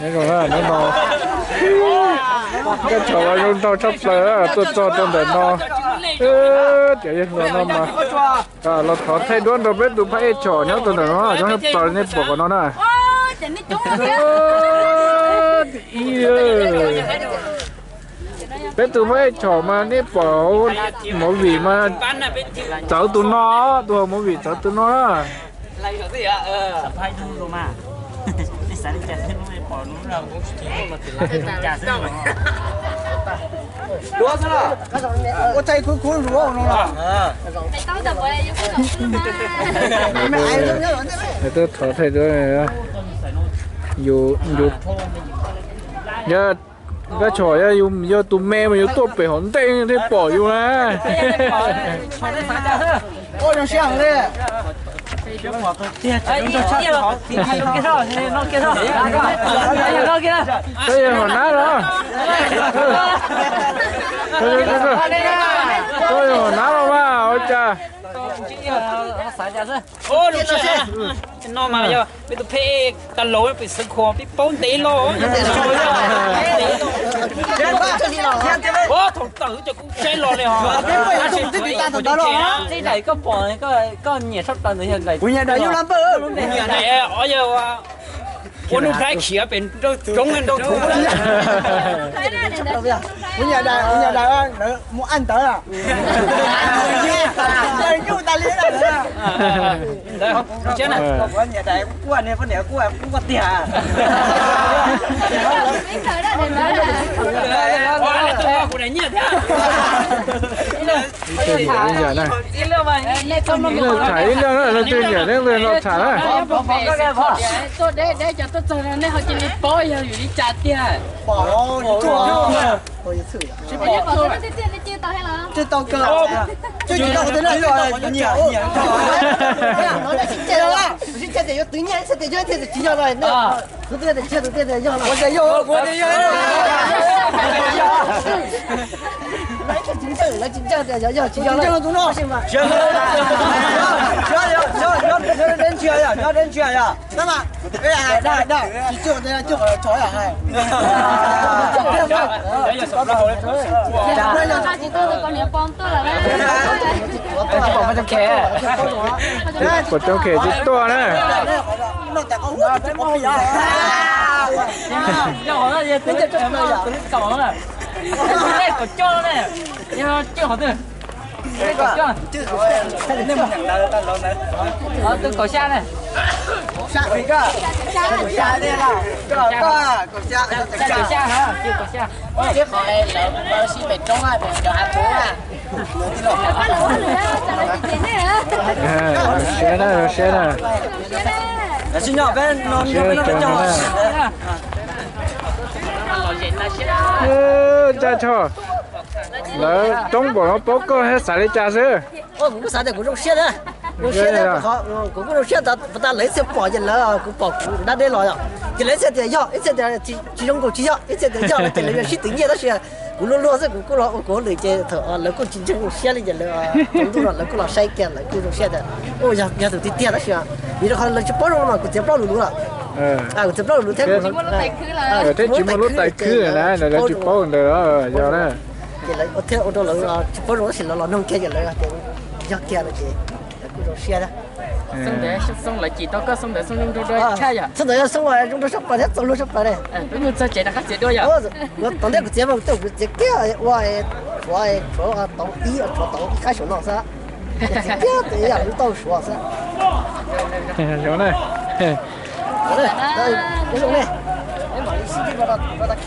นี่ก็ว่านี่นอก็ชอบยุ่งเท่าชอบเลยตัวโตตัวเด่นนอเดี๋ยวยังรอนอมาก็เราถอดให้ด้วนเราไปดูพระเอกโฉเนี่ยตัวเด่นนอจะให้ปล่อยนี่ปกกันนอน่ะอีเป็นตัวพระเอกโฉมานี่ปล่อยหมอวีมาเจ้าตัวนอตัวหมอวีเจ้าตัวนอสะพายดูลงมานี่สารแก่ขึ้นไม่ปล่อยนู้นเราจ่าซึ่งรู้ซะละก็ใจคุ้นๆรู้น้องล่ะไม่ต้องจับไว้ยังไม่ต้องขึ้นมาไม่ไอ้เรื่องนี้ไอ้ตัวถอดให้ด้วยนะอยู่เยอะก็ฉอยอยู่เยอะตุ้มแม่มันอยู่ตัวเป็ดหอนเต้งที่ปล่อยอยู่นะโอ้ยังเสียงเลย这也好难了，这也好难了吧，我家。โอ้ลูกชายน้องมาเยอะไปตัวเพกกันโหลไปสึกคอไปป้อนตีโหลโอ้ถูกตื่นจะกูใช้โหลเลยฮะที่ไหนก็ปล่อยก็เหนียดชอบตันเลยยังไง คุณยายได้ยูรัมเบอร์คุณยายได้อ๋อเยอะว่ะคนนู้นใครเขียเป็นจงเงินจงถูกคุณยายได้มูอันเตอร์อ่ะยูตาลีอะไรเนี่ยได้ครับเจ้าน่ะคุณยายได้กู้เนี่ยคนเดียวกู้เตี้ยไม่เคยได้เลยนะอ๋อแล้วตัวกูไหนเนี่ยเท่า这个嘛，那踩一辆那对眼那个那踩了。ตัวได้จะตัวเจอเนี่ยเขากินนี่ป้อยอยู่ที่จัดเนี่ย保做我一次呀我就保证这店的接到黑了这刀割这知道我在那你我那是这了不是这得有对年是得就得几条了那是得要了我得要来个金正来金正的要金正的中道行吗行要人去呀要人去呀那么那就找呀还他几个都帮你帮到了บอกมันจะแค่กดเจ้าเขจิตตัวนะ那แต่เอาหัวจะไม่ยาก要好那也真的搞了那个叫呢要叫好的这个叫这个那么两的大楼呢啊这狗虾呢虾哪个虾的啦狗虾狗虾哈就狗虾这好哎老西北中啊北小韩国啊学呢新疆边那叫家巧来中国报告还啥的家事我不啥的，我说现在，我现在不好，我说现在不但来些保进来啊，我保那得了呀，就来些的要，一些的集中过去要，一些的要了，就来些等年那些，我说老是我来接头啊，那个集中过些了就来啊，中途了那个老晒干了，各种些的，我呀都得点那些，你这好那就包容了，我就包容了。我就包容了，这只不过带去了这只不过带去了，那就包容了，要呢。我听我都老啊，包容是老弄开就来啊，要干了就，各种些的。送来几多个送用多多菜呀？送来送来用多少把它走路少把嘞？不用再接那个接多呀。我当那个节目都是这个我说当一说当一开始弄啥，这个对呀，你到说啥？有呢。好嘞，那有呢。哎妈，你司机把他去。